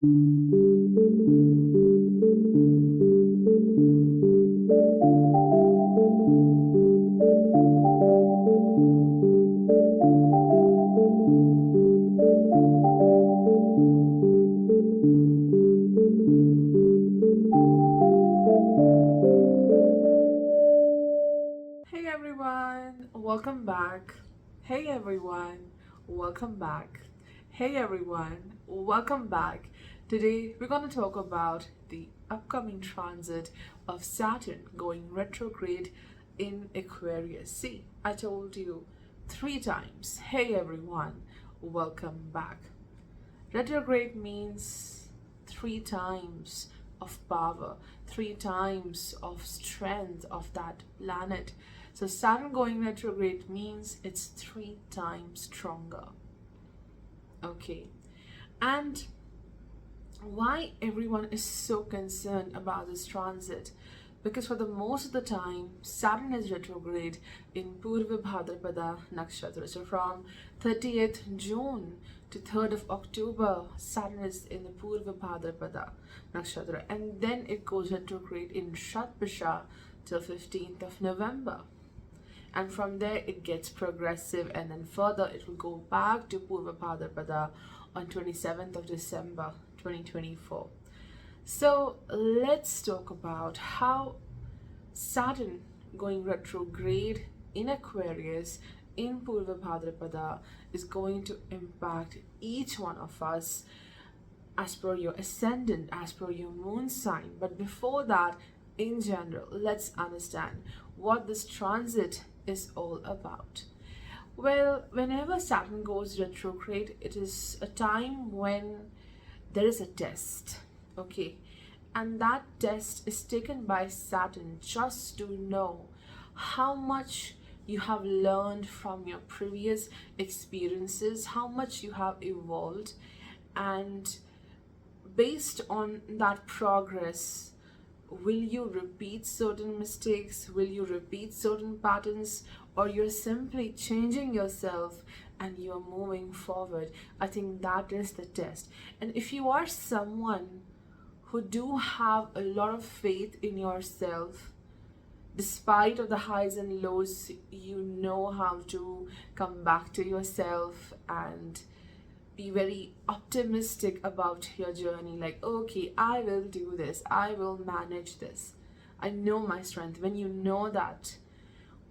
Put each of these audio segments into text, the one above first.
Hey everyone, welcome back. Hey everyone, welcome back. Hey everyone, welcome back. Today we're going to talk about the upcoming transit of Saturn going retrograde in Aquarius. See, I told you 3 times. Hey everyone, welcome back. Retrograde means 3 times of power, 3 times of strength of that planet. So Saturn going retrograde means it's 3 times stronger. Okay. And why everyone is so concerned about this transit? Because for the most of the time, Saturn is retrograde in Purvabhadrapada Nakshatra. So from 30th June to 3rd of October, Saturn is in the Purvabhadrapada Nakshatra. And then it goes retrograde in Shatbisha till 15th of November. And from there it gets progressive, and then further it will go back to Purvabhadrapada on 27th of December 2024. So let's talk about how Saturn going retrograde in Aquarius in Purvabhadrapada is going to impact each one of us as per your ascendant, as per your moon sign. But before that, in general, let's understand what this transit is all about. Well, whenever Saturn goes retrograde, it is a time when there is a test. Okay, and that test is taken by Saturn just to know how much you have learned from your previous experiences, how much you have evolved, and based on that progress, will you repeat certain mistakes, will you repeat certain patterns, or you're simply changing yourself and you're moving forward. I think that is the test. And if you are someone who do have a lot of faith in yourself, despite of the highs and lows, you know how to come back to yourself and be very optimistic about your journey. Like, okay, I will do this, I will manage this, I know my strength. When you know that,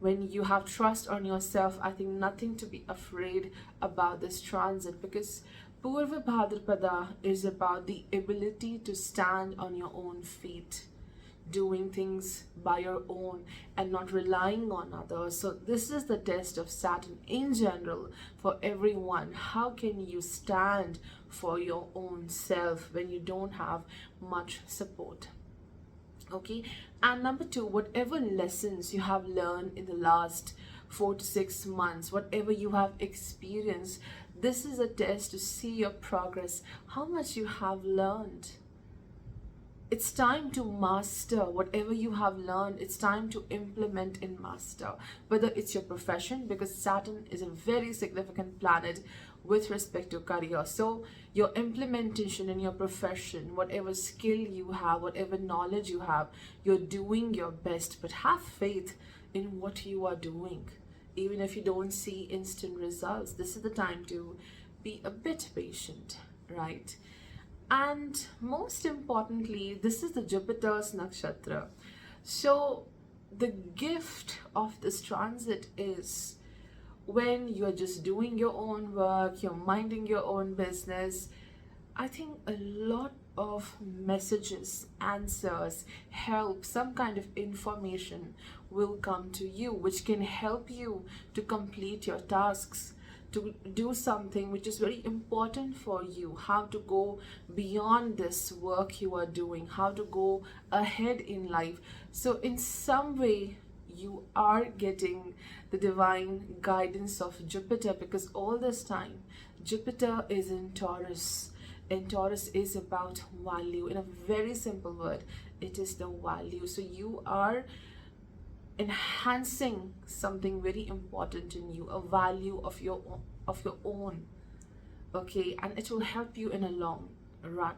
when you have trust on yourself, I think nothing to be afraid about this transit, because Purva Bhadrapada is about the ability to stand on your own feet, doing things by your own and not relying on others. So this is the test of Saturn in general for everyone. How can you stand for your own self when you don't have much support? Okay, and number 2, whatever lessons you have learned in the last 4 to 6 months, whatever you have experienced, this is a test to see your progress, how much you have learned. It's time to master whatever you have learned. It's time to implement and master, whether it's your profession, because Saturn is a very significant planet with respect to career. So your implementation in your profession, whatever skill you have, whatever knowledge you have, you're doing your best, but have faith in what you are doing. Even if you don't see instant results, this is the time to be a bit patient, right? And most importantly, this is the Jupiter's Nakshatra. So the gift of this transit is when you're just doing your own work, you're minding your own business, I think a lot of messages, answers, help, some kind of information will come to you, which can help you to complete your tasks, to do something which is very important for you, how to go beyond this work you are doing, how to go ahead in life. So in some way, you are getting the divine guidance of Jupiter, because all this time Jupiter is in Taurus, and Taurus is about value. In a very simple word, it is the value. So you are enhancing something very important in you, a value of your own, okay, and it will help you in a long run.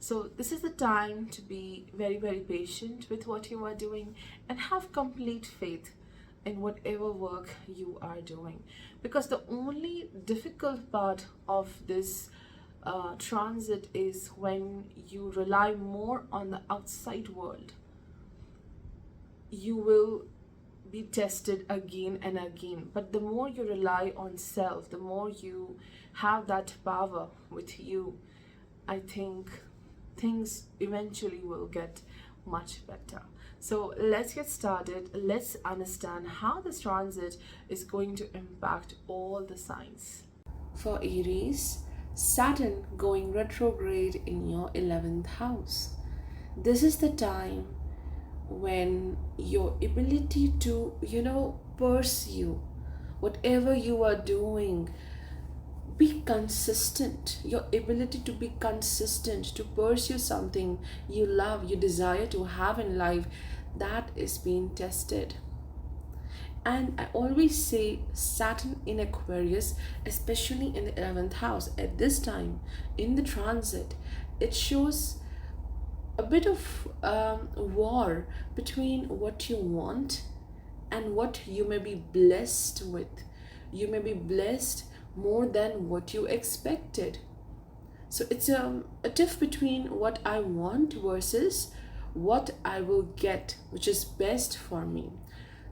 So this is the time to be very, very patient with what you are doing and have complete faith in whatever work you are doing. Because the only difficult part of this transit is when you rely more on the outside world. You will be tested again and again. But the more you rely on self, the more you have that power with you, I think things eventually will get much better. So let's get started. Let's understand how this transit is going to impact all the signs. For Aries, Saturn going retrograde in your 11th house. This is the time when your ability to, pursue whatever you are doing, be consistent, your ability to be consistent, to pursue something you love, you desire to have in life, that is being tested. And I always say Saturn in Aquarius, especially in the 11th house, at this time in the transit, it shows a bit of war between what you want and what you may be blessed with. You may be blessed more than what you expected. So it's a tiff between what I want versus what I will get, which is best for me.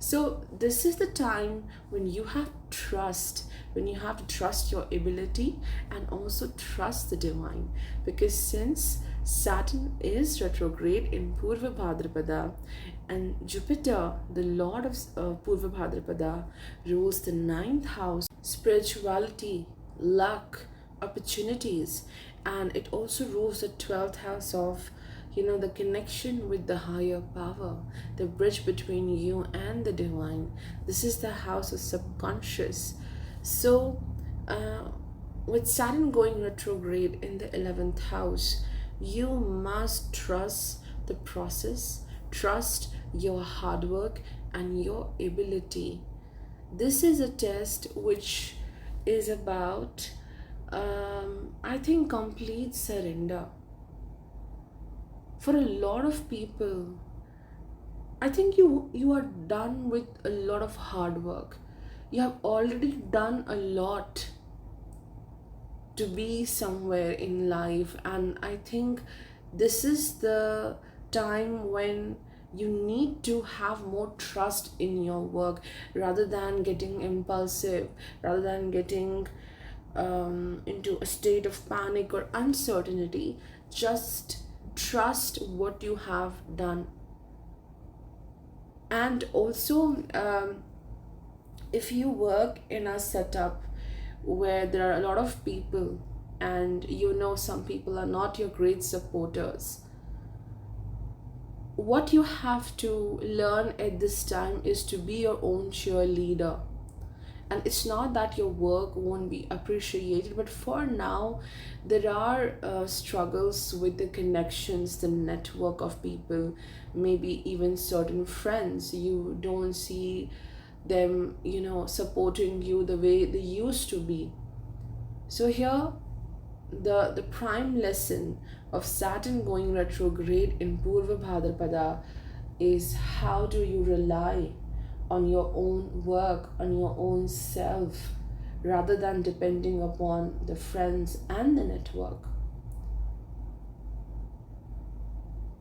So this is the time when you have trust, when you have to trust your ability and also trust the divine. Because since Saturn is retrograde in Purvabhadrapada, and Jupiter, the lord of Purvabhadrapada, rules the ninth house, spirituality, luck, opportunities, and it also rules the 12th house of the connection with the higher power, the bridge between you and the divine. This is the house of subconscious. So with Saturn going retrograde in the 11th house, you must trust the process, trust your hard work and your ability. This is a test which is about I think complete surrender. For a lot of people, I think you are done with a lot of hard work. You have already done a lot to be somewhere in life, and I think this is the time when you need to have more trust in your work rather than getting impulsive, rather than getting into a state of panic or uncertainty. Just trust what you have done. And also if you work in a setup where there are a lot of people and some people are not your great supporters, what you have to learn at this time is to be your own cheerleader. And it's not that your work won't be appreciated, but for now there are struggles with the connections, the network of people, maybe even certain friends. You don't see them supporting you the way they used to be. So here the prime lesson of Saturn going retrograde in Purvabhadrapada is how do you rely on your own work, on your own self, rather than depending upon the friends and the network.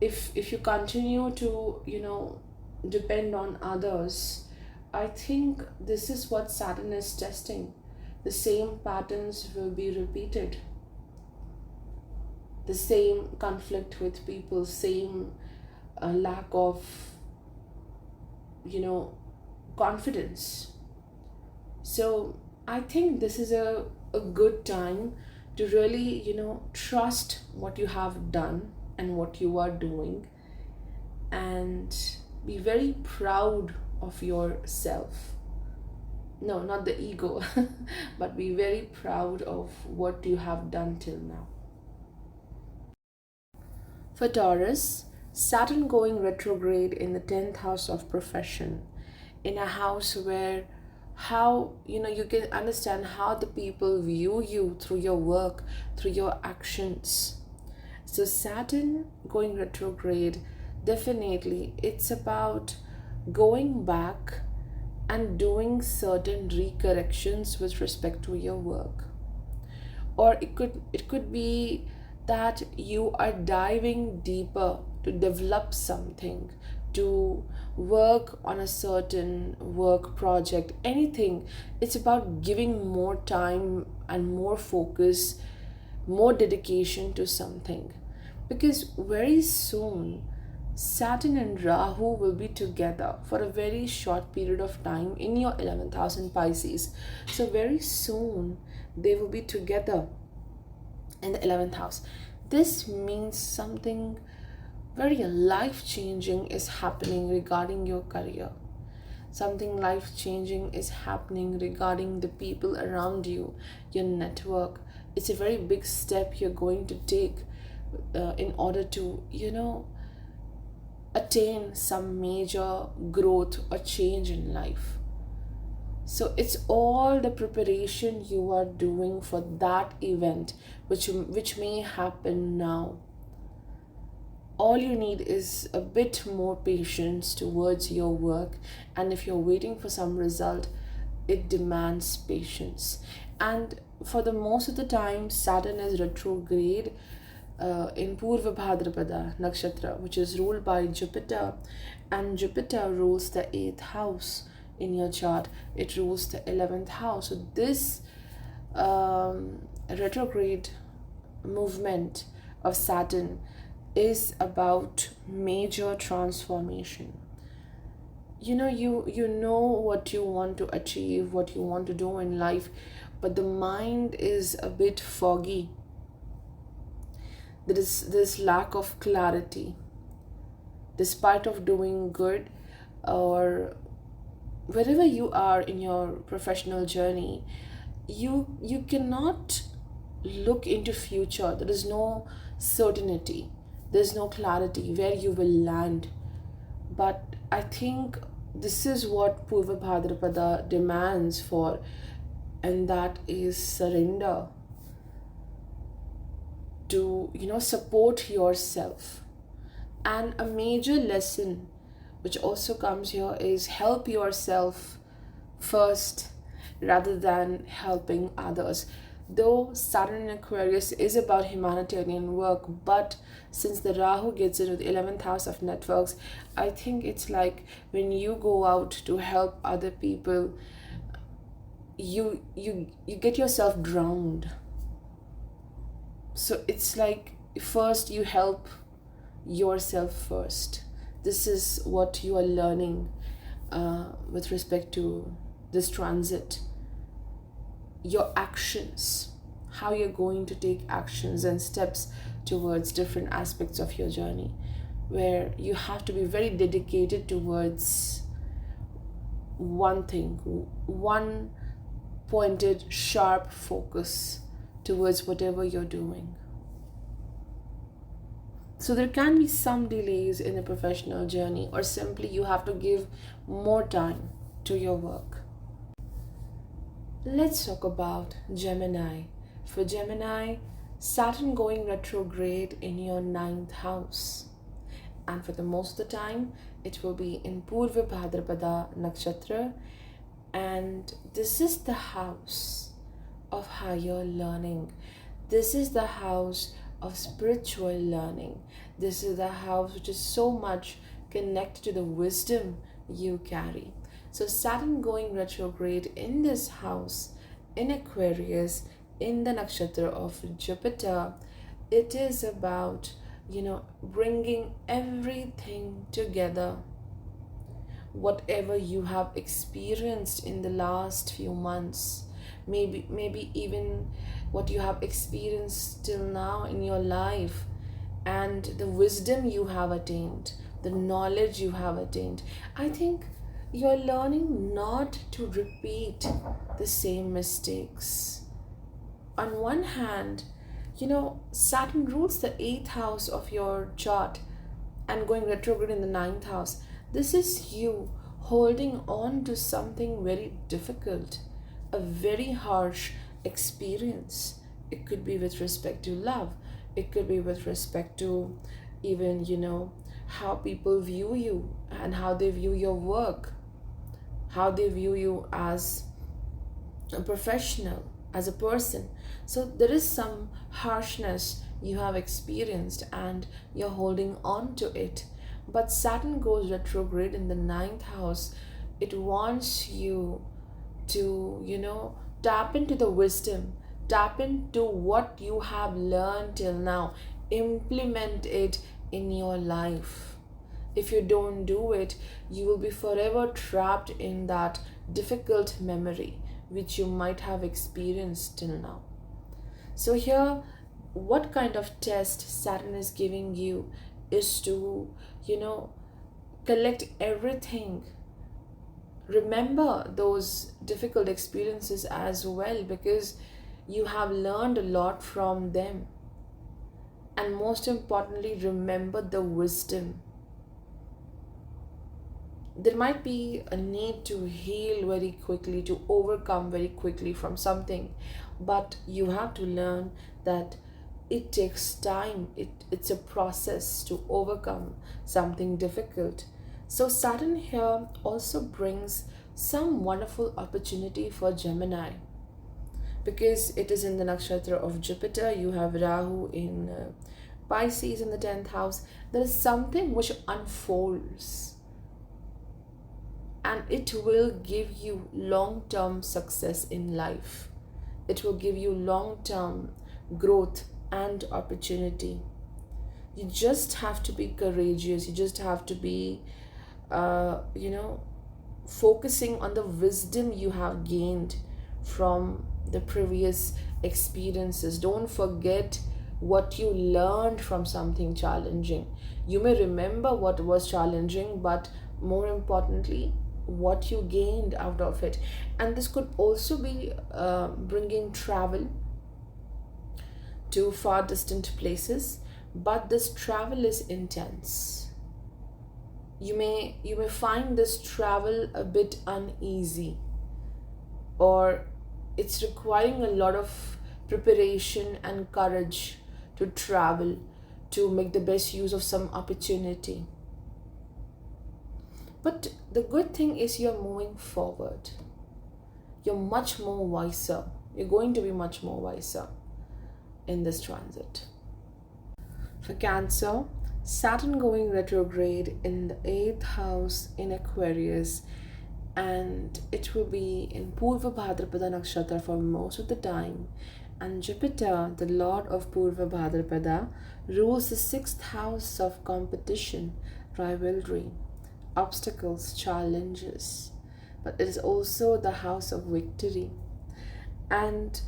If you continue to depend on others, I think this is what Saturn is testing. The same patterns will be repeated. The same conflict with people, same lack of confidence. So I think this is a good time to really trust what you have done and what you are doing, and be very proud of yourself. No, not the ego, but be very proud of what you have done till now. For Taurus, Saturn going retrograde in the 10th house of profession, in a house where how you can understand how the people view you through your work, through your actions. So Saturn going retrograde, definitely it's about going back and doing certain recorrections with respect to your work. Or it could be that you are diving deeper to develop something, to work on a certain work project, anything. It's about giving more time and more focus, more dedication to something, because very soon Saturn and Rahu will be together for a very short period of time in your 11th house in Pisces. So very soon they will be together in the 11th house. This means something very life changing is happening regarding your career. Something life changing is happening regarding the people around you, your network. It's a very big step you're going to take in order to, attain some major growth or change in life. So it's all the preparation you are doing for that event, which may happen now. All you need is a bit more patience towards your work, and if you're waiting for some result, it demands patience. And for the most of the time, Saturn is retrograde in Purvabhadrapada Nakshatra, which is ruled by Jupiter, and Jupiter rules the 8th house in your chart. It rules the 11th house. So this retrograde movement of Saturn is about major transformation. You know what you want to achieve, what you want to do in life, but the mind is a bit foggy. There is this lack of clarity. Despite of doing good, or wherever you are in your professional journey, you cannot look into future. There is no certainty, there's no clarity where you will land. But I think this is what Purvabhadrapada demands for, and that is surrender to support yourself. And a major lesson which also comes here is help yourself first rather than helping others. Though Saturn in Aquarius is about humanitarian work, but since the Rahu gets into the 11th house of networks, I think it's like when you go out to help other people, you get yourself drowned. So it's like first you help yourself first. This is what you are learning with respect to this transit. Your actions, how you're going to take actions and steps towards different aspects of your journey, where you have to be very dedicated towards one thing, one pointed, sharp focus towards whatever you're doing. So there can be some delays in a professional journey, or simply you have to give more time to your work. Let's talk about Gemini. For Gemini, Saturn going retrograde in your 9th house. And for the most of the time, it will be in Purvabhadrapada Nakshatra. And this is the house of higher learning. This is the house of spiritual learning. This is the house which is so much connected to the wisdom you carry. So Saturn going retrograde in this house, in Aquarius, in the nakshatra of Jupiter, it is about, bringing everything together. Whatever you have experienced in the last few months, maybe even what you have experienced till now in your life, and the wisdom you have attained, the knowledge you have attained. I think you're learning not to repeat the same mistakes. On one hand, Saturn rules the 8th house of your chart and going retrograde in the 9th house. This is you holding on to something very difficult, a very harsh experience. It could be with respect to love. It could be with respect to even, how people view you and how they view your work, how they view you as a professional, as a person. So there is some harshness you have experienced and you're holding on to it. But Saturn goes retrograde in the ninth house. It wants you to, tap into the wisdom, tap into what you have learned till now, implement it in your life. If you don't do it, you will be forever trapped in that difficult memory which you might have experienced till now. So, here, what kind of test Saturn is giving you is to, collect everything. Remember those difficult experiences as well, because you have learned a lot from them. And most importantly, remember the wisdom. There might be a need to heal very quickly, to overcome very quickly from something, but you have to learn that it takes time. It's a process to overcome something difficult. So Saturn here also brings some wonderful opportunity for Gemini, because it is in the nakshatra of Jupiter. You have Rahu in Pisces in the 10th house. There is something which unfolds, and it will give you long-term success in life. It will give you long-term growth and opportunity. You just have to be courageous. You just have to be, focusing on the wisdom you have gained from the previous experiences. Don't forget what you learned from something challenging. You may remember what was challenging, but more importantly, what you gained out of it. And this could also be bringing travel to far distant places, but this travel is intense. You may find this travel a bit uneasy, or it's requiring a lot of preparation and courage to travel, to make the best use of some opportunity. But the good thing is you're moving forward. You're much more wiser. You're going to be much more wiser in this transit. For Cancer, Saturn going retrograde in the 8th house in Aquarius, and it will be in Purvabhadrapada Nakshatra for most of the time. And Jupiter, the Lord of Purvabhadrapada, rules the 6th house of competition, rivalry, obstacles, challenges. But it is also the house of victory. And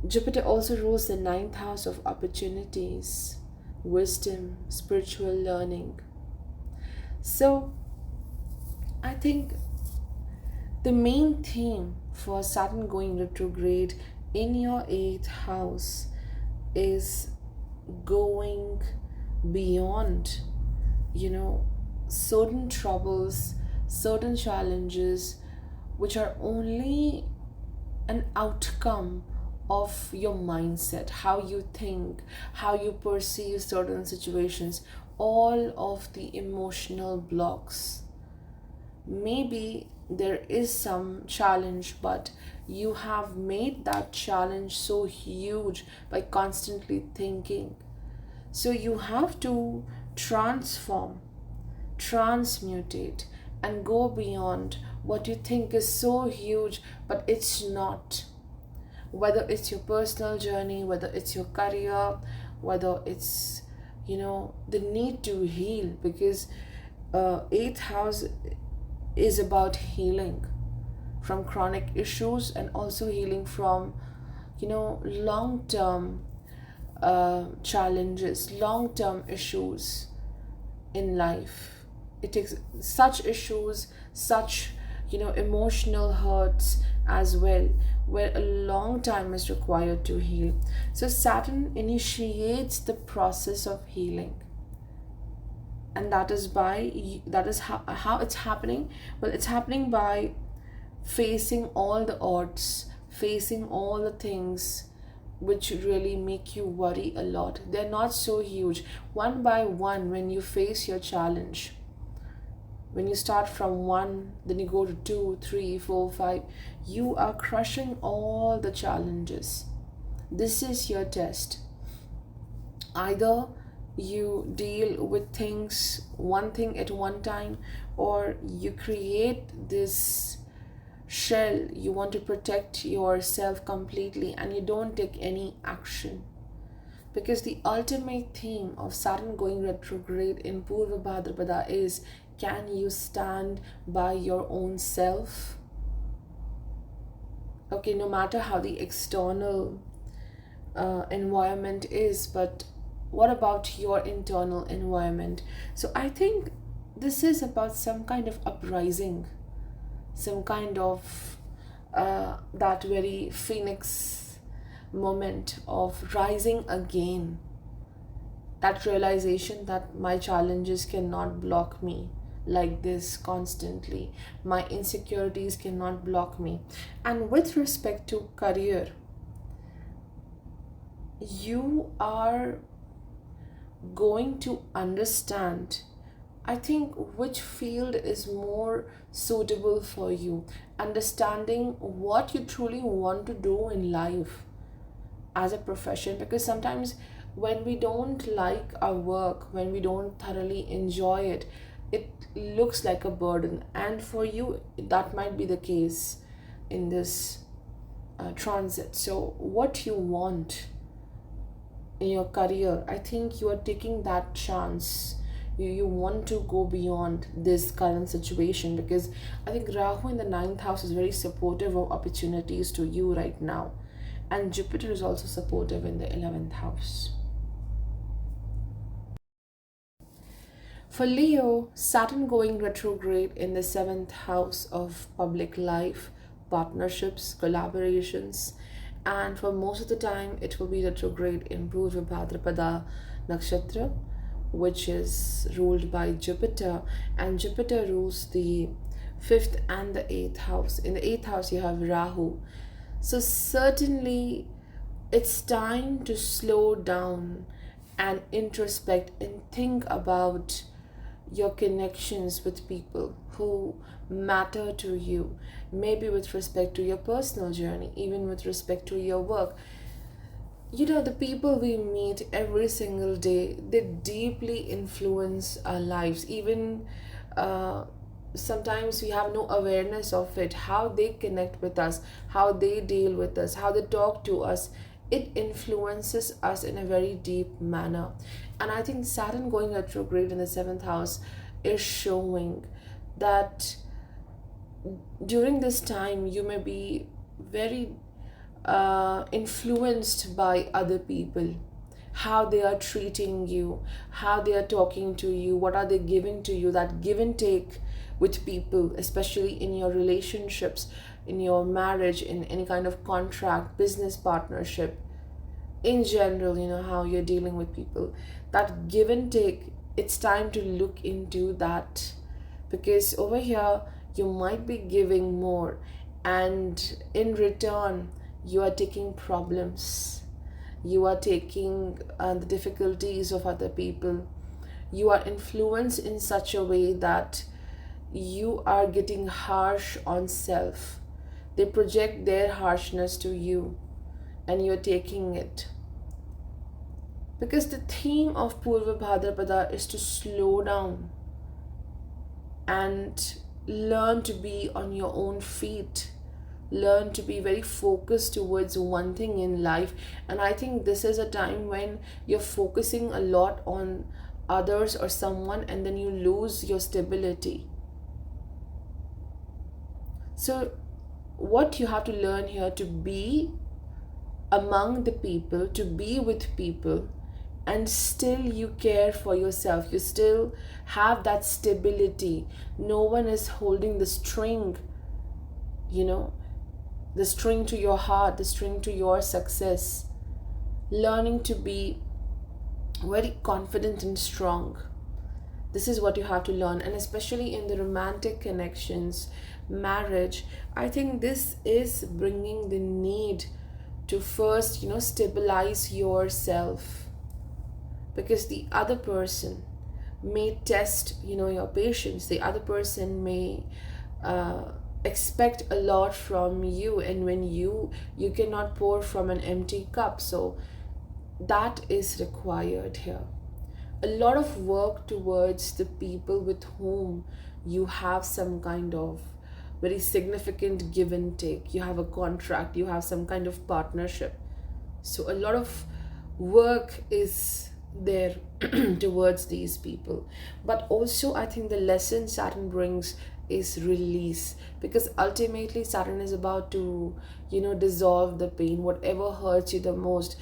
Jupiter also rules the 9th house of opportunities, wisdom, spiritual learning. So I think the main theme for Saturn going retrograde in your 8th house is going beyond, certain troubles, certain challenges, which are only an outcome of your mindset, how you think, how you perceive certain situations, all of the emotional blocks. Maybe there is some challenge, but you have made that challenge so huge by constantly thinking. So you have to transform, transmutate, and go beyond what you think is so huge, but it's not. Whether it's your personal journey, whether it's your career, whether it's, the need to heal, because 8th house is about healing from chronic issues and also healing from, long-term challenges, long-term issues in life. It takes such issues, such, emotional hurts as well, where a long time is required to heal. So Saturn initiates the process of healing. And that is how it's happening. Well, it's happening by facing all the odds, facing all the things which really make you worry a lot. They're not so huge. One by one, when you face your challenge, when you start from one, then you go to two, three, four, five, you are crushing all the challenges. This is your test. Either you deal with things, one thing at one time, or you create this shell, you want to protect yourself completely and you don't take any action. Because the ultimate theme of Saturn going retrograde in Purvabhadrapada is, can you stand by your own self? Okay, no matter how the external environment is, but what about your internal environment? So I think this is about some kind of uprising, some kind of that very phoenix moment of rising again, that realization that my challenges cannot block me like this constantly, my insecurities cannot block me. And with respect to career, you are going to understand, I think, which field is more suitable for you, understanding what you truly want to do in life as a profession. Because sometimes when we don't like our work, when we don't thoroughly enjoy it, it looks like a burden. And for you, that might be the case in this transit. So what you want in your career, I think you are taking that chance. You want to go beyond this current situation, because I think Rahu in the ninth house is very supportive of opportunities to you right now, and Jupiter is also supportive in the 11th house. For Leo, Saturn going retrograde in the 7th house of public life, partnerships, collaborations, and for most of the time it will be retrograde in Purvabhadrapada Nakshatra, which is ruled by Jupiter, and Jupiter rules the 5th and the 8th house. In the 8th house you have Rahu. So certainly it's time to slow down and introspect and think about your connections with people who matter to you, maybe with respect to your personal journey, even with respect to your work. The people we meet every single day, they deeply influence our lives. Even sometimes we have no awareness of it, how they connect with us, how they deal with us, how they talk to us. It influences us in a very deep manner. And I think Saturn going retrograde in the 7th house is showing that during this time you may be very influenced by other people, how they are treating you, how they are talking to you, what are they giving to you. That give and take with people, especially in your relationships, in your marriage, in any kind of contract, business partnership, in general, how you're dealing with people, that give and take, it's time to look into that. Because over here you might be giving more, and in return you are taking problems, you are taking the difficulties of other people. You are influenced in such a way that you are getting harsh on self. They project their harshness to you and you're taking it. Because the theme of Purvabhadrapada is to slow down and learn to be on your own feet, learn to be very focused towards one thing in life. And I think this is a time when you're focusing a lot on others or someone, and then you lose your stability. So what you have to learn here, to be among the people, to be with people, and still you care for yourself, you still have that stability. No one is holding the string, the string to your heart, the string to your success. Learning to be very confident and strong. This is what you have to learn. And especially in the romantic connections, marriage, I think this is bringing the need to first, stabilize yourself, because the other person may test, your patience. The other person may expect a lot from you, and when you cannot pour from an empty cup. So that is required here. A lot of work towards the people with whom you have some kind of very significant give and take. You have a contract, you have some kind of partnership. So a lot of work is there towards these people. But also, I think the lesson Saturn brings is release, because ultimately Saturn is about to, dissolve the pain. Whatever hurts you the most,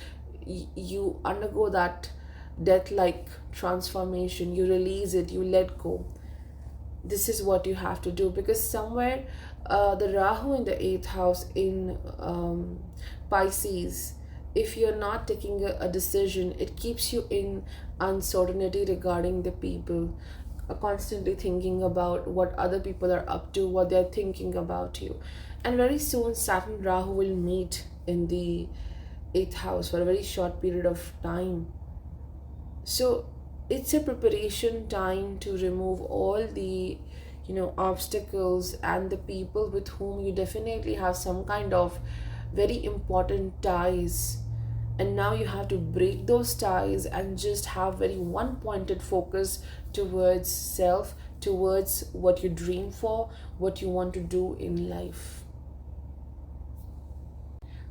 you undergo that death like transformation. You release it, you let go. This is what you have to do, because somewhere the Rahu in the 8th house in Pisces, if you're not taking a decision, it keeps you in uncertainty regarding the people, constantly thinking about what other people are up to, what they're thinking about you. And very soon Saturn Rahu will meet in the 8th house for a very short period of time. So it's a preparation time to remove all the obstacles and the people with whom you definitely have some kind of very important ties, and now you have to break those ties and just have very one pointed focus towards self, towards what you dream for, what you want to do in life.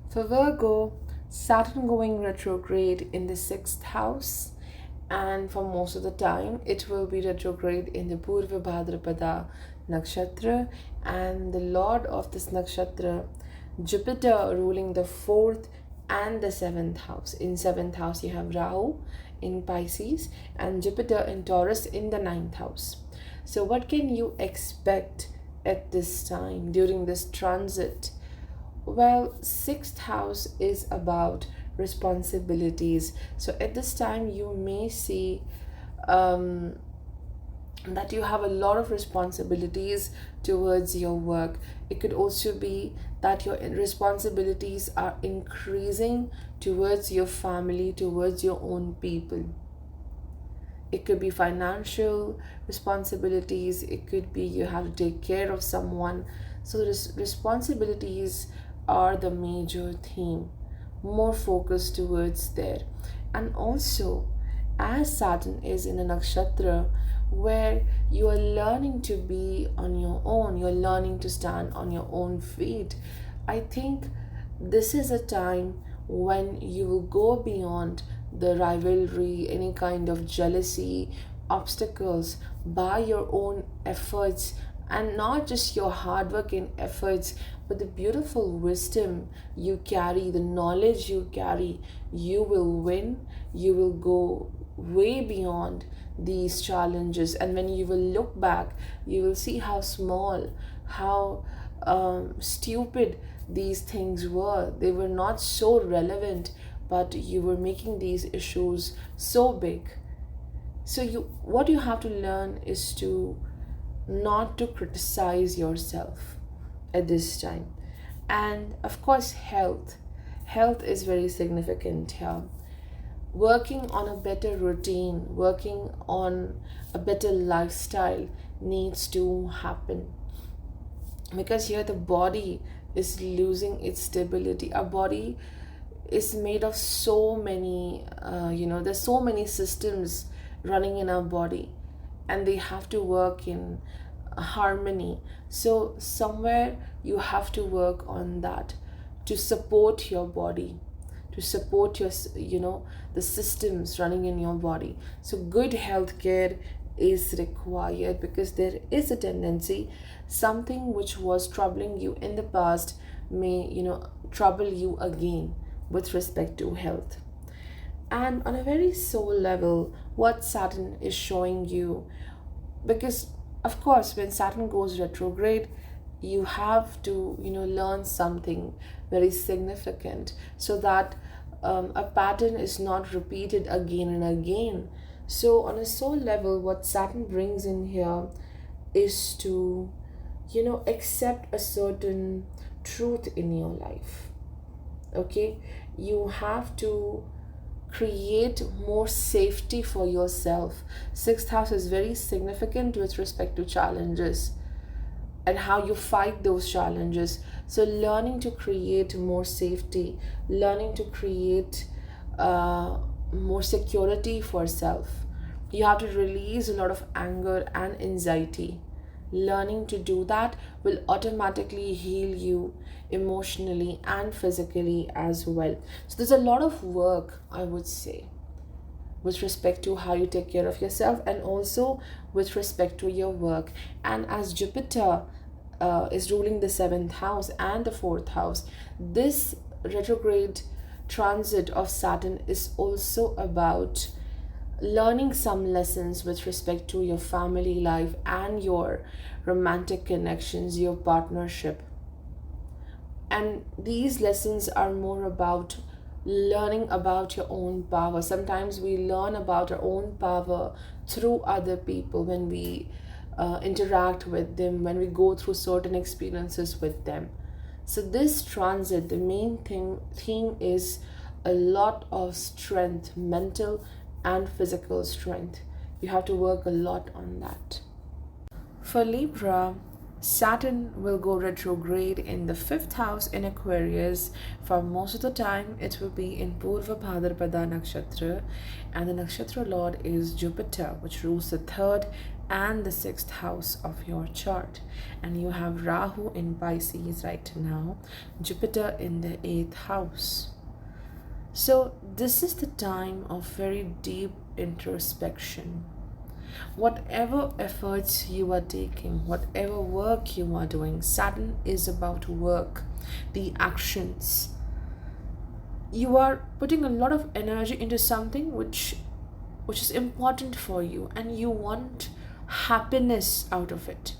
For Virgo, Saturn going retrograde in the 6th house, and for most of the time it will be retrograde in the Purvabhadrapada Nakshatra, and the lord of this nakshatra, Jupiter, ruling the 4th and the 7th house. In 7th house you have Rahu in Pisces and Jupiter in Taurus in the 9th house. So what can you expect at this time during this transit? Well, 6th house is about responsibilities. So at this time you may see that you have a lot of responsibilities towards your work. It could also be that your responsibilities are increasing towards your family, towards your own people. It could be financial responsibilities, it could be you have to take care of someone. So the responsibilities are the major theme, more focus towards there. And also, as Saturn is in a nakshatra where you are learning to be on your own, you're learning to stand on your own feet, I think this is a time when you will go beyond the rivalry, any kind of jealousy, obstacles by your own efforts, and not just your hard work and efforts, but the beautiful wisdom you carry, the knowledge you carry. You will win, you will go way beyond these challenges, and when you will look back, you will see how small, how stupid these things were. They were not so relevant, but you were making these issues so big. So what you have to learn is to not to criticize yourself at this time. And of course, health is very significant here. Working on a better routine, working on a better lifestyle needs to happen, because here the body is losing its stability. Our body is made of so many there's so many systems running in our body, and they have to work in harmony. So somewhere you have to work on that to support your body, to support your the systems running in your body. So good health care is required, because there is a tendency something which was troubling you in the past may trouble you again with respect to health. And on a very soul level, what Saturn is showing you, because of course when Saturn goes retrograde, you have to learn something very significant, so that a pattern is not repeated again and again. So on a soul level, what Saturn brings in here is to accept a certain truth in your life. Okay, you have to create more safety for yourself. Sixth house is very significant with respect to challenges and how you fight those challenges. So, learning to create more safety, learning to create more security for self. You have to release a lot of anger and anxiety. Learning to do that will automatically heal you emotionally and physically as well. So, there's a lot of work, I would say, with respect to how you take care of yourself and also with respect to your work. And as Jupiter is ruling the seventh house and the fourth house, this retrograde transit of Saturn is also about learning some lessons with respect to your family life and your romantic connections, your partnership. And these lessons are more about learning about your own power. Sometimes we learn about our own power through other people when we interact with them, when we go through certain experiences with them. So, this transit, the main theme is a lot of strength, mental and physical strength. You have to work a lot on that. For Libra, Saturn will go retrograde in the fifth house in Aquarius. For most of the time, it will be in Purvabhadrapada Nakshatra, and the Nakshatra Lord is Jupiter, which rules the third and the sixth house of your chart. And you have Rahu in Pisces right now, Jupiter in the eighth house. So, this is the time of very deep introspection. Whatever efforts you are taking, whatever work you are doing, Saturn is about work, the actions. You are putting a lot of energy into something which is important for you, and you want happiness out of it.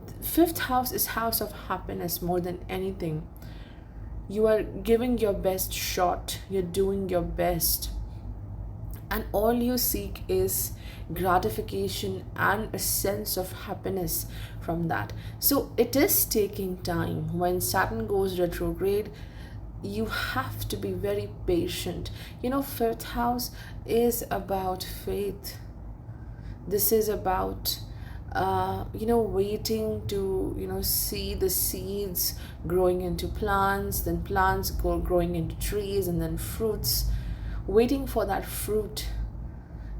The fifth house is house of happiness more than anything. You are giving your best shot, you're doing your best, and all you seek is gratification and a sense of happiness from that. So it is taking time. When Saturn goes retrograde, you have to be very patient. Fifth house is about faith. This is about waiting to see the seeds growing into plants, then plants growing into trees, and then fruits, waiting for that fruit.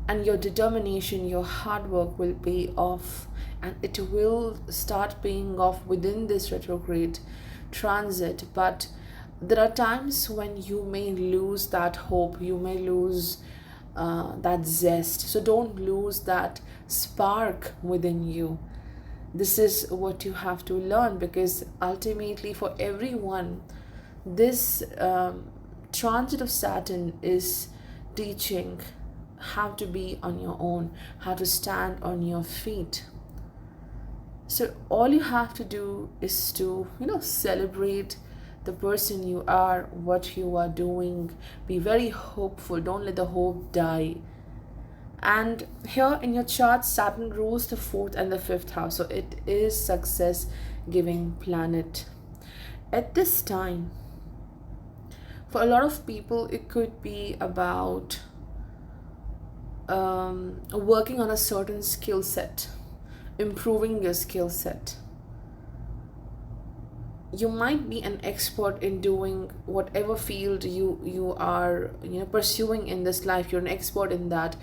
And your determination, your hard work will pay off, and it will start paying off within this retrograde transit. But there are times when you may lose that hope, you may lose that zest. So don't lose that spark within you. This is what you have to learn, because ultimately, for everyone, this transit of Saturn is teaching how to be on your own, how to stand on your feet. So all you have to do is to celebrate the person you are, what you are doing. Be very hopeful, don't let the hope die. And here in your chart, Saturn rules the fourth and the fifth house, so it is success giving planet. At this time, for a lot of people, it could be about working on a certain skill set, improving your skill set. You might be an expert in doing whatever field you are pursuing in this life. You're an expert in that,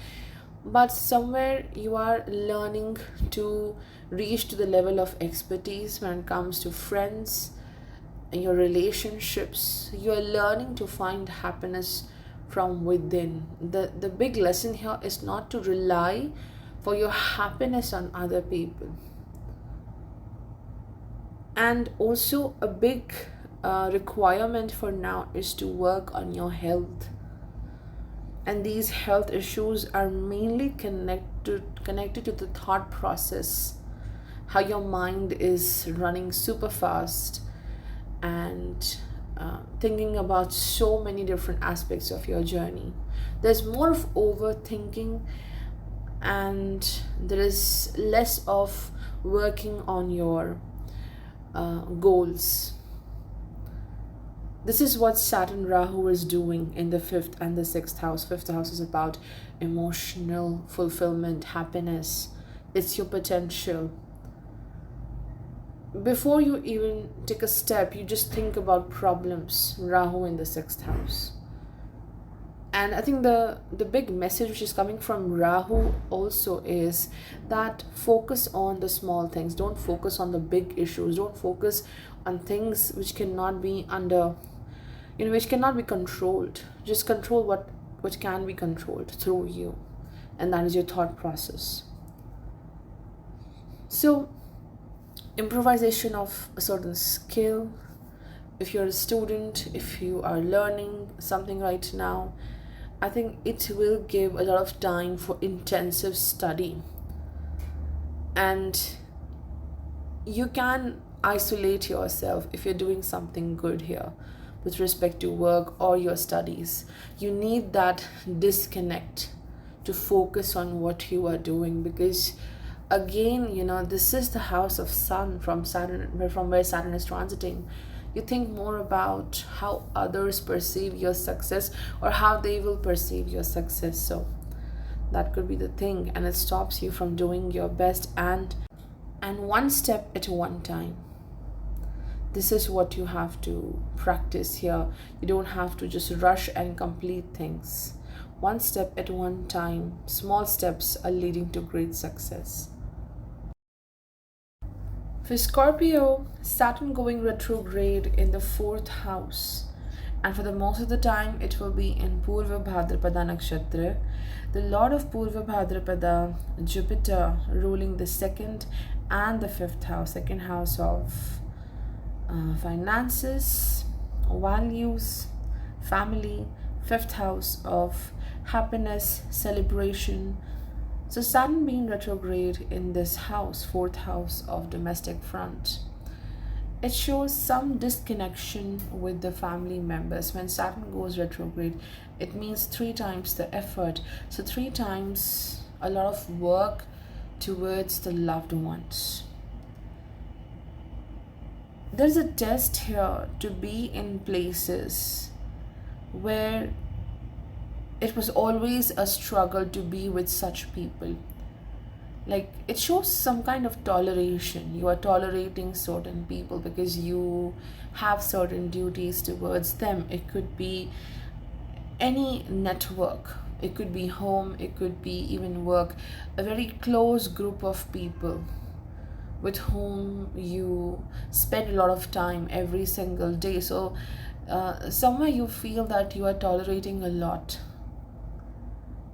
but somewhere you are learning to reach to the level of expertise when it comes to friends and your relationships. You are learning to find happiness from within. The big lesson here is not to rely for your happiness on other people. And also a big requirement for now is to work on your health. And these health issues are mainly connected to the thought process, how your mind is running super fast and thinking about so many different aspects of your journey. There's more of overthinking, and there is less of working on your goals. This is what Saturn Rahu is doing in the 5th and the 6th house. 5th house is about emotional fulfillment, happiness. It's your potential. Before you even take a step, you just think about problems. Rahu in the 6th house. And I think the big message which is coming from Rahu also is that focus on the small things. Don't focus on the big issues. Don't focus on things which cannot be under, which cannot be controlled. Just control what can be controlled through you. And that is your thought process. So, improvisation of a certain skill. If you're a student, if you are learning something right now, I think it will give a lot of time for intensive study. And you can isolate yourself if you're doing something good here with respect to work or your studies. You need that disconnect to focus on what you are doing, because again, this is the house of Sun from Saturn, from where Saturn is transiting. You think more about how others perceive your success or how they will perceive your success. So that could be the thing, and it stops you from doing your best and one step at one time. This is what you have to practice here. You don't have to just rush and complete things. One step at one time. Small steps are leading to great success. For Scorpio, Saturn going retrograde in the 4th house, and for the most of the time it will be in Purvabhadrapada Nakshatra. The Lord of Purvabhadrapada, Jupiter, ruling the 2nd and the 5th house. 2nd house of finances, values, family. 5th house of happiness, celebration. So Saturn being retrograde in this house, 4th house of domestic front, it shows some disconnection with the family members. When Saturn goes retrograde, it means 3 times the effort. So 3 times a lot of work towards the loved ones. There's a test here to be in places where it was always a struggle to be with such people. Like, it shows some kind of toleration. You are tolerating certain people because you have certain duties towards them. It could be any network, it could be home, it could be even work. A very close group of people with whom you spend a lot of time every single day. So somewhere you feel that you are tolerating a lot,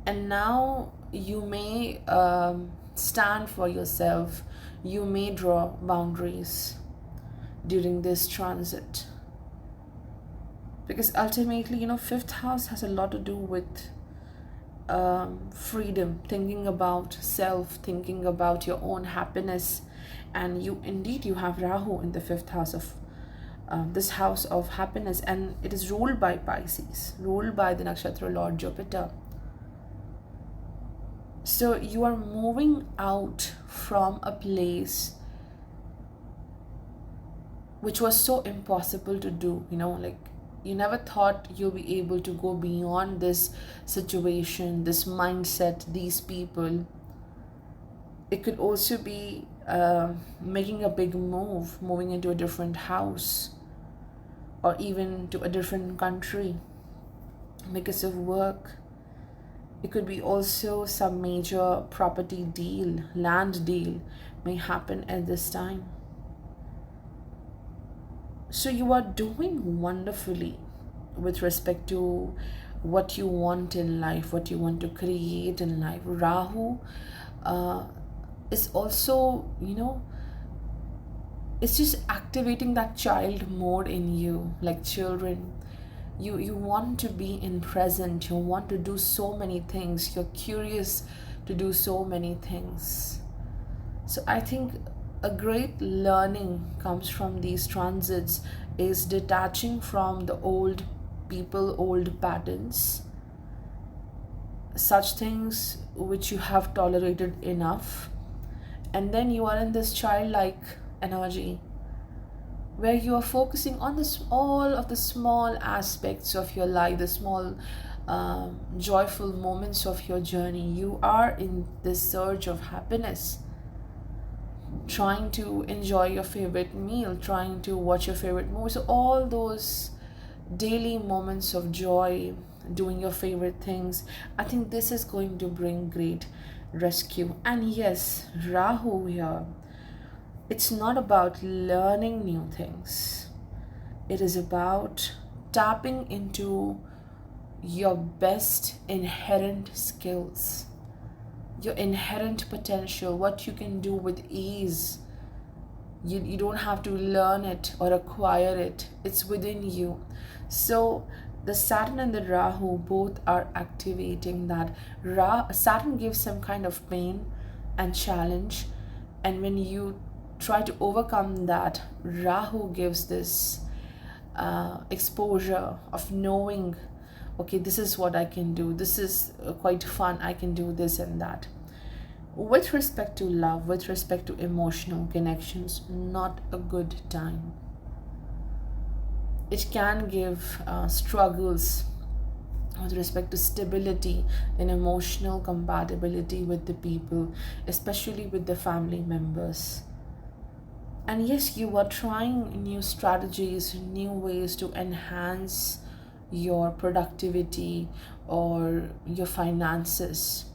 and now you may stand for yourself. You may draw boundaries during this transit, because ultimately, 5th house has a lot to do with freedom, thinking about self, thinking about your own happiness. And you have Rahu in the 5th house of this house of happiness, and it is ruled by Pisces, ruled by the Nakshatra Lord Jupiter. So you are moving out from a place which was so impossible to do, like you never thought you'll be able to go beyond this situation, this mindset, these people. It could also be making a big move, moving into a different house, or even to a different country because of work. It could be also some major property deal, land deal may happen at this time. So you are doing wonderfully with respect to what you want in life, what you want to create in life. Rahu is also, it's just activating that child mode in you, like children. You want to be in present, you want to do so many things, you're curious to do so many things. So I think a great learning comes from these transits is detaching from the old people, old patterns, such things which you have tolerated enough, and then you are in this childlike energy where you are focusing on all of the small aspects of your life, the small joyful moments of your journey. You are in this surge of happiness, trying to enjoy your favorite meal, trying to watch your favorite movie. So all those daily moments of joy, doing your favorite things, I think this is going to bring great rescue. And yes, Rahu here, it's not about learning new things, it is about tapping into your best inherent skills, your inherent potential, what you can do with ease. You don't have to learn it or acquire it, it's within you. So the Saturn and the Rahu both are activating that. Saturn gives some kind of pain and challenge, and when you try to overcome that, Rahu gives this exposure of knowing, okay, this is what I can do, this is quite fun, I can do this and that. With respect to love, with respect to emotional connections, not a good time. It can give struggles with respect to stability and emotional compatibility with the people, especially with the family members. And yes, you are trying new strategies, new ways to enhance your productivity or your finances.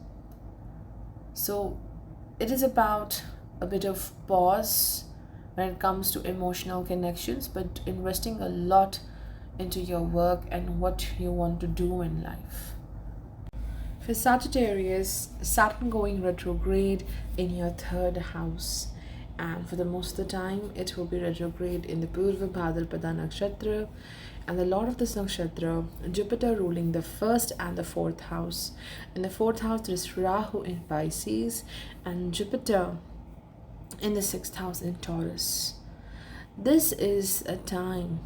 So it is about a bit of pause when it comes to emotional connections, but investing a lot into your work and what you want to do in life. For Sagittarius, Saturn going retrograde in your third house. And for the most of the time, it will be retrograde in the Purvabhadrapada Nakshatra. And the Lord of this Nakshatra, Jupiter ruling the first and the fourth house. In the fourth house, there is Rahu in Pisces and Jupiter in the sixth house in Taurus. This is a time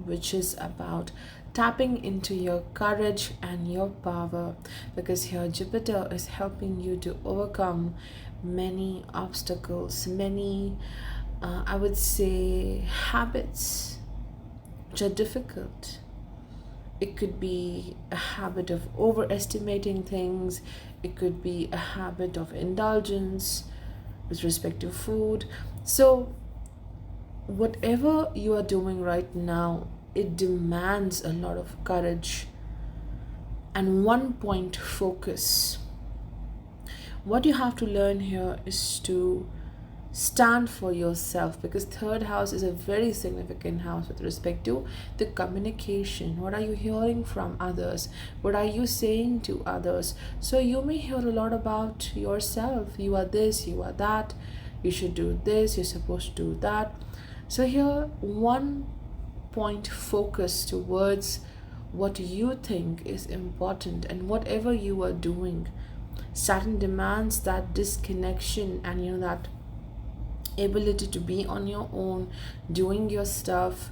which is about tapping into your courage and your power, because here Jupiter is helping you to overcome many obstacles, many I would say habits which are difficult. It could be a habit of overestimating things, it could be a habit of indulgence with respect to food. So whatever you are doing right now, it demands a lot of courage and one point focus. What you have to learn here is to stand for yourself, because third house is a very significant house with respect to the communication. What are you hearing from others? What are you saying to others? So you may hear a lot about yourself. You are this, you are that, you should do this, you're supposed to do that. So here, one point focus towards what you think is important and whatever you are doing. Saturn demands that disconnection and that ability to be on your own, doing your stuff,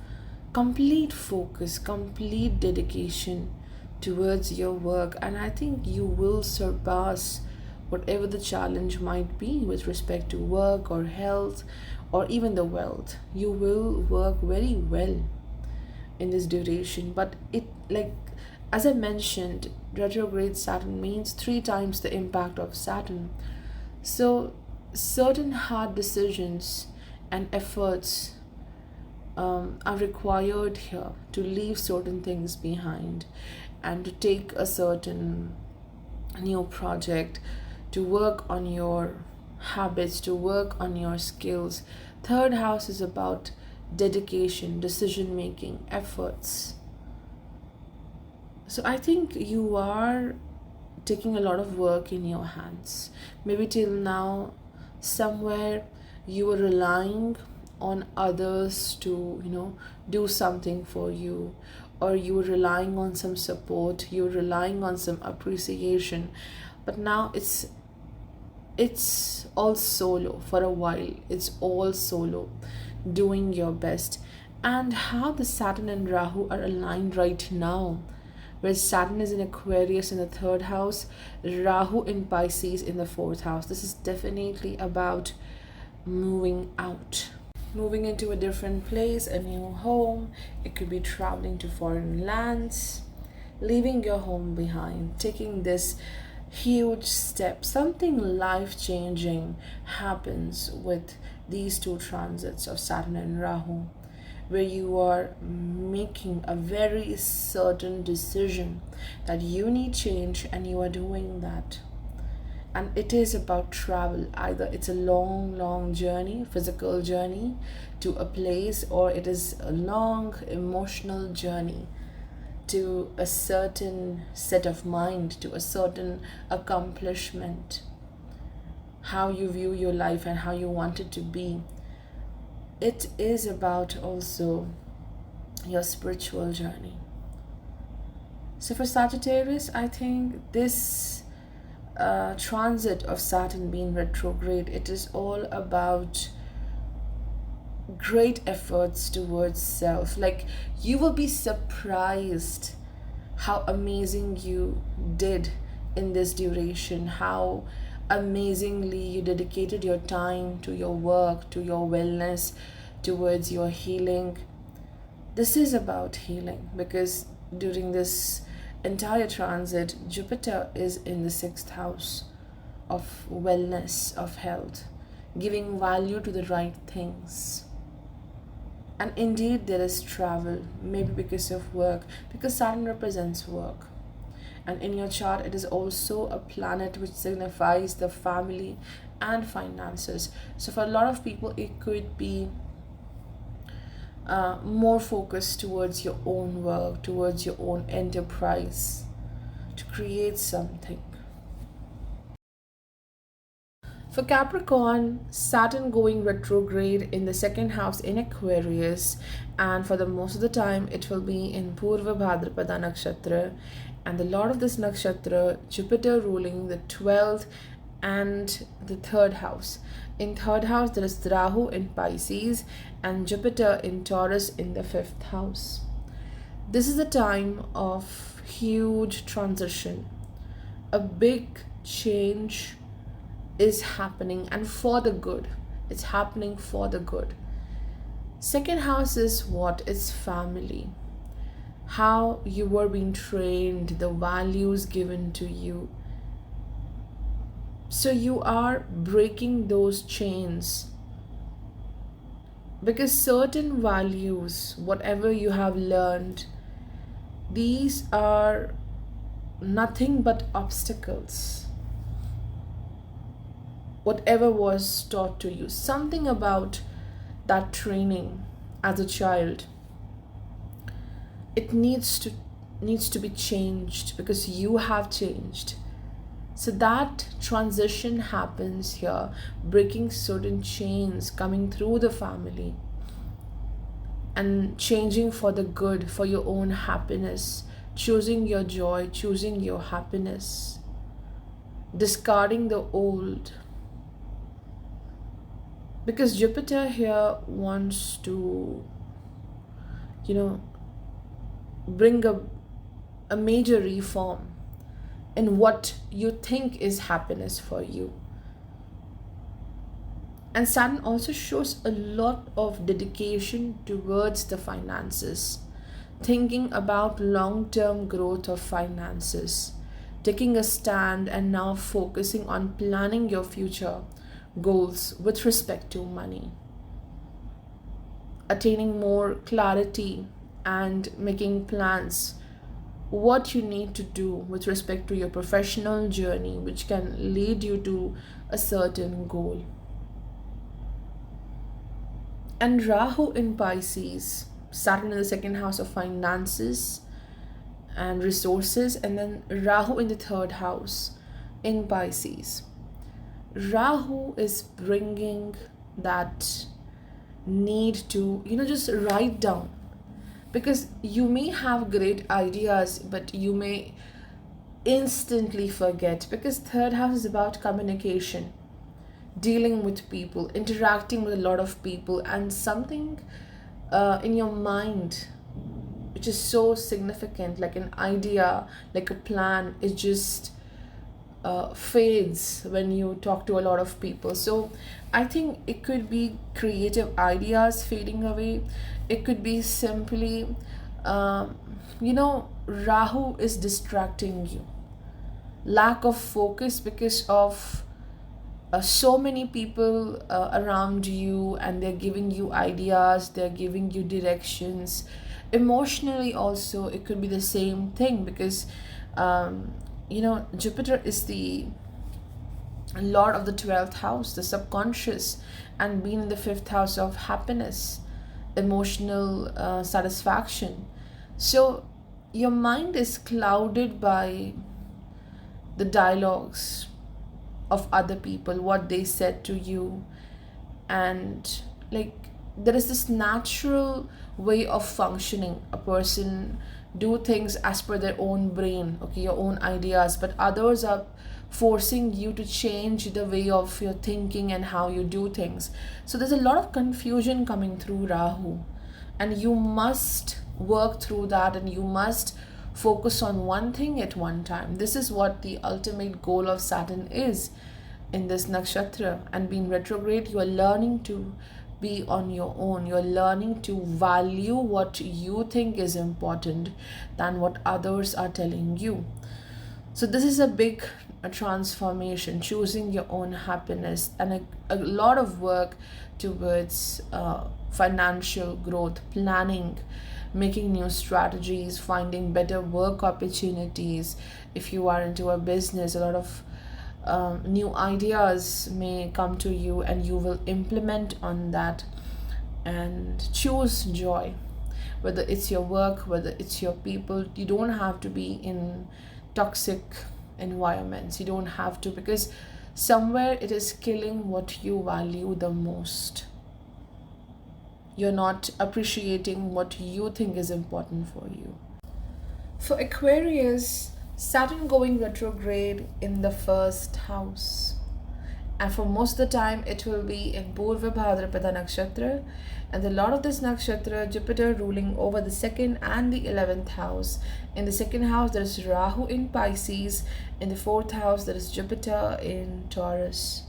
complete focus, complete dedication towards your work. And I think you will surpass whatever the challenge might be with respect to work or health or even the wealth. You will work very well in this duration. But it, like as I mentioned, retrograde Saturn means 3 times the impact of Saturn. So certain hard decisions and efforts are required here to leave certain things behind and to take a certain new project, to work on your habits, to work on your skills. Third house is about dedication, decision making, efforts. So I think you are taking a lot of work in your hands. Maybe till now, somewhere you were relying on others to, do something for you, or you were relying on some support, you were relying on some appreciation. But now it's all solo for a while. It's all solo, doing your best. And how the Saturn and Rahu are aligned right now, where Saturn is in Aquarius in the third house, Rahu in Pisces in the fourth house. This is definitely about moving out. moving into a different place, a new home. It could be traveling to foreign lands, leaving your home behind, taking this huge step. Something life changing happens with these two transits of Saturn and Rahu, where you are making a very certain decision that you need change, and you are doing that. And it is about travel. Either it's a long journey, physical journey to a place, or it is a long emotional journey to a certain set of mind, to a certain accomplishment, how you view your life and how you want it to be. It is about also your spiritual journey. So for Sagittarius, I think this transit of Saturn being retrograde, it is all about great efforts towards self. Like, you will be surprised how amazing you did in this duration, how amazingly you dedicated your time to your work, to your wellness, towards your healing. This is about healing, because during this entire transit, Jupiter is in the 6th house of wellness, of health, giving value to the right things. And indeed, there is travel, maybe because of work, because Saturn represents work. And in your chart, it is also a planet which signifies the family and finances. So for a lot of people, it could be more focused towards your own work, towards your own enterprise, to create something. For Capricorn, Saturn going retrograde in the 2nd house in Aquarius, and for the most of the time it will be in Purvabhadrapada Nakshatra, and the lord of this nakshatra, Jupiter, ruling the 12th and the 3rd house. In 3rd house there is Rahu in Pisces and Jupiter in Taurus in the 5th house. This is a time of huge transition. A big change is happening, and for the good. It's happening for the good. 2nd house is what? It's family. How you were being trained, the values given to you. So you are breaking those chains, because certain values, whatever you have learned, these are nothing but obstacles. Whatever was taught to you, something about that training as a child, it needs to be changed, because you have changed. So that transition happens here, breaking certain chains, coming through the family, and changing for the good, for your own happiness, choosing your joy, choosing your happiness, discarding the old. Because Jupiter here wants to, bring a major reform in what you think is happiness for you. And Saturn also shows a lot of dedication towards the finances, thinking about long-term growth of finances, taking a stand and now focusing on planning your future goals with respect to money, attaining more clarity and making plans what you need to do with respect to your professional journey, which can lead you to a certain goal. And Rahu in Pisces, Saturn in the 2nd house of finances and resources, and then Rahu in the 3rd house in Pisces. Rahu is bringing that need to, just write down, because you may have great ideas, but you may instantly forget, because 3rd house is about communication, dealing with people, interacting with a lot of people, and something in your mind which is so significant, like an idea, like a plan, is just fades when you talk to a lot of people. So I think it could be creative ideas fading away. It could be simply, um, Rahu is distracting you. Lack of focus because of so many people around you, and they're giving you ideas, they're giving you directions. Emotionally also it could be the same thing, because Jupiter is the lord of the 12th house, the subconscious, and being in the 5th house of happiness, emotional satisfaction. So your mind is clouded by the dialogues of other people, what they said to you. And like, there is this natural way of functioning. A person do things as per their own brain, okay, your own ideas, but others are forcing you to change the way of your thinking and how you do things. So there's a lot of confusion coming through Rahu, and you must work through that, and you must focus on one thing at one time. This is what the ultimate goal of Saturn is in this nakshatra. And being retrograde, you are learning to be on your own. You're learning to value what you think is important than what others are telling you. So this is a big transformation, choosing your own happiness, and a lot of work towards financial growth, planning, making new strategies, finding better work opportunities. If you are into a business, a lot of new ideas may come to you, and you will implement on that and choose joy. Whether it's your work, whether it's your people, you don't have to be in toxic environments. You don't have to, because somewhere it is killing what you value the most. You're not appreciating what you think is important for you. For Aquarius, Saturn going retrograde in the first house. And for most of the time, it will be in Purvabhadrapada Nakshatra. And the lord of this nakshatra, Jupiter, ruling over the 2nd and the 11th house. In the 2nd house, there is Rahu in Pisces. In the 4th house, there is Jupiter in Taurus.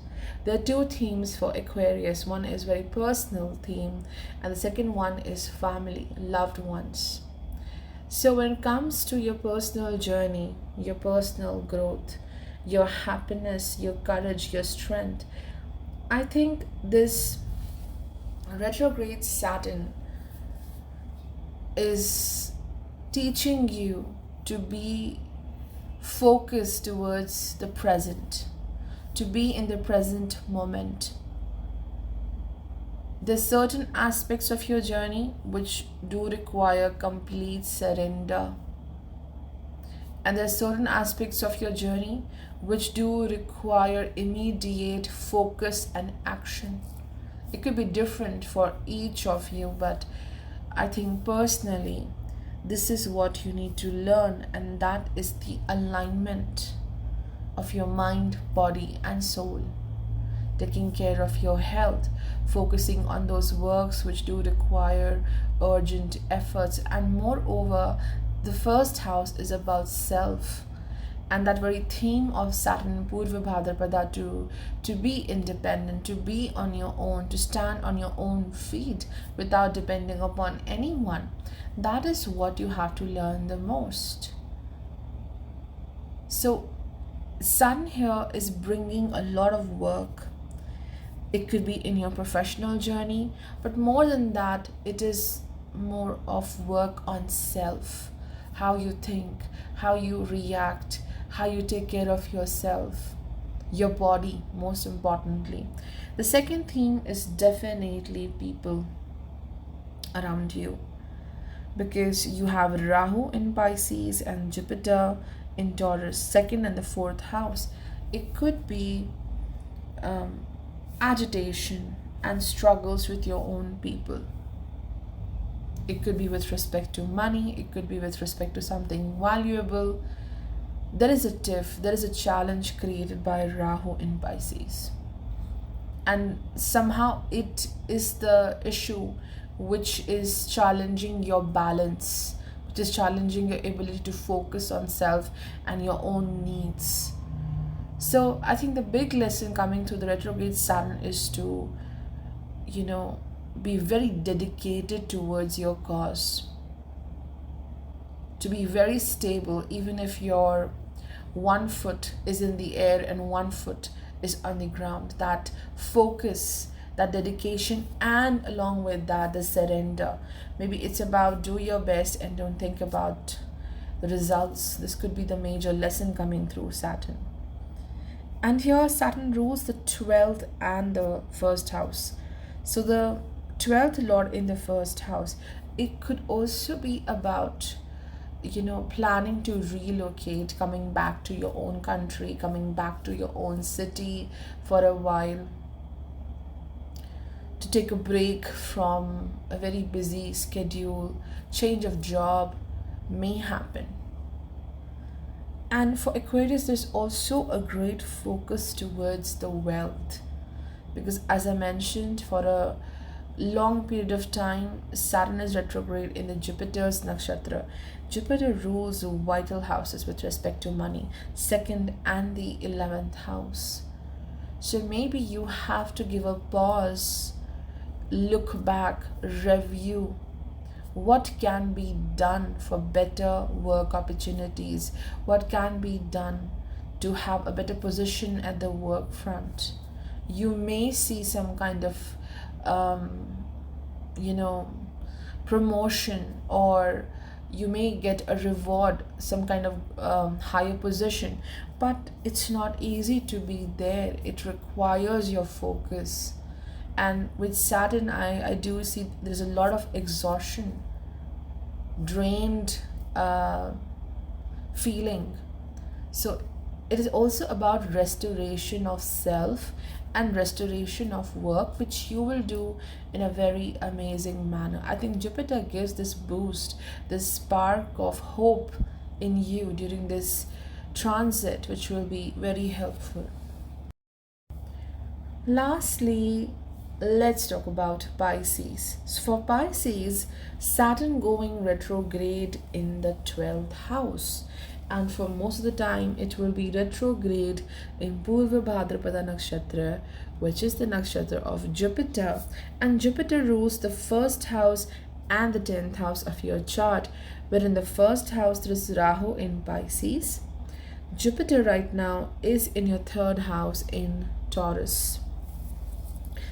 There are two themes for Aquarius. One is very personal theme, and the second one is family, loved ones. So when it comes to your personal journey, your personal growth, your happiness, your courage, your strength, I think this retrograde Saturn is teaching you to be focused towards the present, to be in the present moment. There's certain aspects of your journey which do require complete surrender. And there's certain aspects of your journey which do require immediate focus and action. It could be different for each of you, but I think personally, this is what you need to learn, and that is the alignment of your mind, body, and soul. Taking care of your health, focusing on those works which do require urgent efforts, and moreover, the first house is about self, and that very theme of Saturn Purvabhadrapada, to be independent, to be on your own, to stand on your own feet without depending upon anyone. That is what you have to learn the most. So Sun here is bringing a lot of work. It could be in your professional journey, but more than that, it is more of work on self. How you think, how you react, how you take care of yourself, your body, most importantly. The second theme is definitely people around you, because you have Rahu in Pisces and Jupiter in Taurus, 2nd and the 4th house. It could be agitation and struggles with your own people. It could be with respect to money, it could be with respect to something valuable. There is a tiff, there is a challenge created by Rahu in Pisces. And somehow it is the issue which is challenging your balance, which is challenging your ability to focus on self and your own needs. So I think the big lesson coming through the retrograde Saturn is to, you know, be very dedicated towards your cause, to be very stable, even if your one foot is in the air and one foot is on the ground. That focus, that dedication, and along with that, the surrender. Maybe it's about do your best and don't think about the results. This could be the major lesson coming through Saturn. And here, Saturn rules the 12th and the first house. So, the 12th Lord in the first house, it could also be about, planning to relocate, coming back to your own country, coming back to your own city for a while, to take a break from a very busy schedule, change of job may happen. And for Aquarius, there's also a great focus towards the wealth. Because as I mentioned, for a long period of time, Saturn is retrograde in the Jupiter's Nakshatra. Jupiter rules vital houses with respect to money, second and the 11th house. So maybe you have to give a pause, look back, review what can be done for better work opportunities, what can be done to have a better position at the work front. You may see some kind of promotion, or you may get a reward, some kind of higher position, but it's not easy to be there. It requires your focus. And with Saturn, I do see there's a lot of exhaustion, drained feeling. So it is also about restoration of self and restoration of work, which you will do in a very amazing manner. I think Jupiter gives this boost, this spark of hope in you during this transit, which will be very helpful. Lastly, let's talk about Pisces. So for Pisces, Saturn going retrograde in the 12th house. And for most of the time, it will be retrograde in Purvabhadrapada Nakshatra, which is the nakshatra of Jupiter. And Jupiter rules the first house and the 10th house of your chart, where in the first house there is Rahu in Pisces. Jupiter right now is in your third house in Taurus.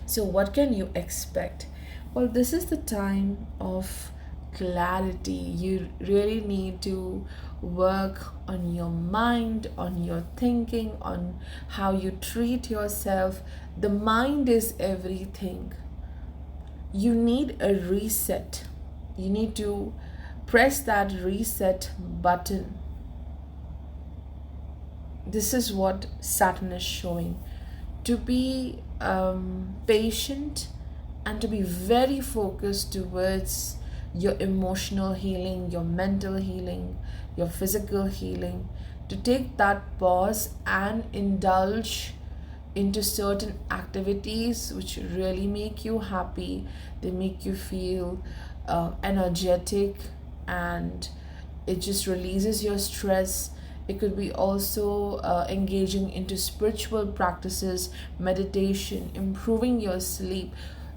So what can you expect? Well, this is the time of clarity. You really need to work on your mind, on your thinking, on how you treat yourself. The mind is everything. You need a reset. You need to press that reset button. This is what Saturn is showing. To be patient and to be very focused towards your emotional healing, your mental healing, your physical healing, to take that pause and indulge into certain activities which really make you happy. They make you feel energetic, and it just releases your stress. It could be also engaging into spiritual practices, meditation, improving your sleep.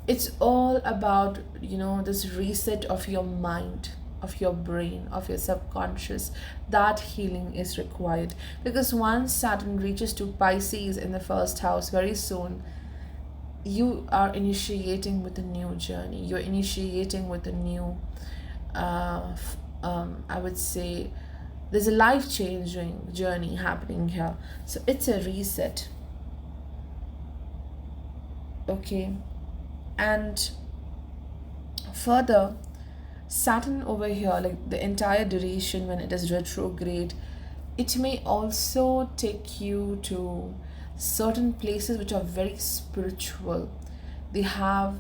It's all about, this reset of your mind, of your brain, of your subconscious. That healing is required, because once Saturn reaches to Pisces in the first house very soon, you are initiating with a new journey. You're initiating with a new, I would say, there's a life-changing journey happening here. So it's a reset. Okay. And further, Saturn over here, like the entire duration when it is retrograde, it may also take you to certain places which are very spiritual. They have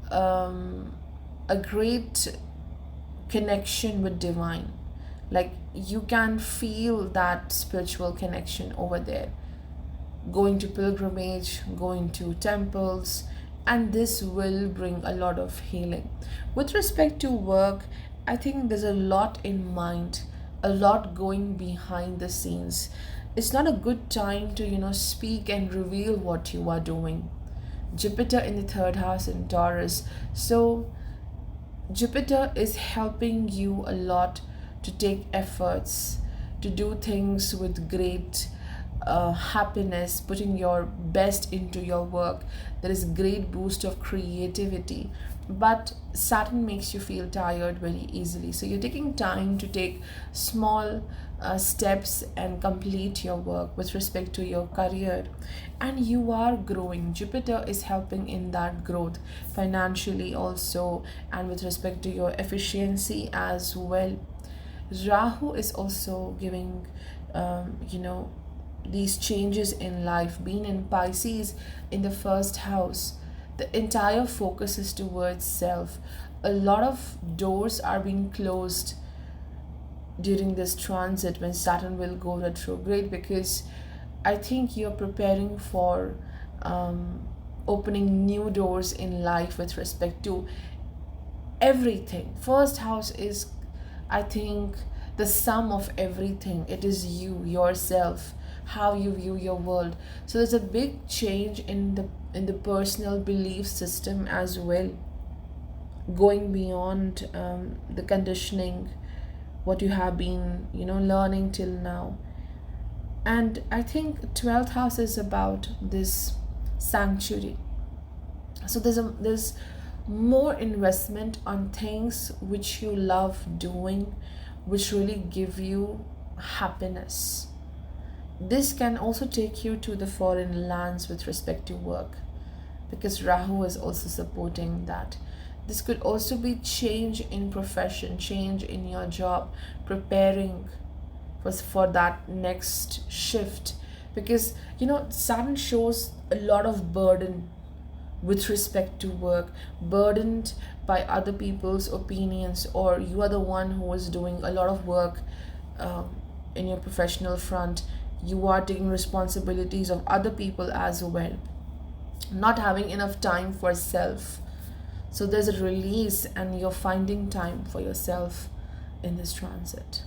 a great connection with divine. Like you can feel that spiritual connection over there. Going to pilgrimage, going to temples, and this will bring a lot of healing. With respect to work, I think there's a lot in mind, a lot going behind the scenes. it's not a good time to, speak and reveal what you are doing. Jupiter in the third house in Taurus. So Jupiter is helping you a lot to take efforts, to do things with great happiness, putting your best into your work. There is great boost of creativity. But Saturn makes you feel tired very easily. So you're taking time to take small steps and complete your work with respect to your career. And you are growing. Jupiter is helping in that growth financially also, and with respect to your efficiency as well. Rahu is also giving, these changes in life. Being in Pisces in the first house, the entire focus is towards self. A lot of doors are being closed during this transit when Saturn will go retrograde, because I think you're preparing for opening new doors in life with respect to everything. First house is, I think, the sum of everything. It is you, yourself, how you view your world. So there's a big change in the personal belief system as well, going beyond the conditioning, what you have been, learning till now. And I think 12th house is about this sanctuary. So there's more investment on things which you love doing, which really give you happiness. This can also take you to the foreign lands with respect to work, because Rahu is also supporting that. This could also be change in profession, change in your job, preparing for that next shift. Because Saturn shows a lot of burden with respect to work, burdened by other people's opinions, or you are the one who is doing a lot of work in your professional front. You are taking responsibilities of other people as well, not having enough time for self. So there's a release, and you're finding time for yourself in this transit.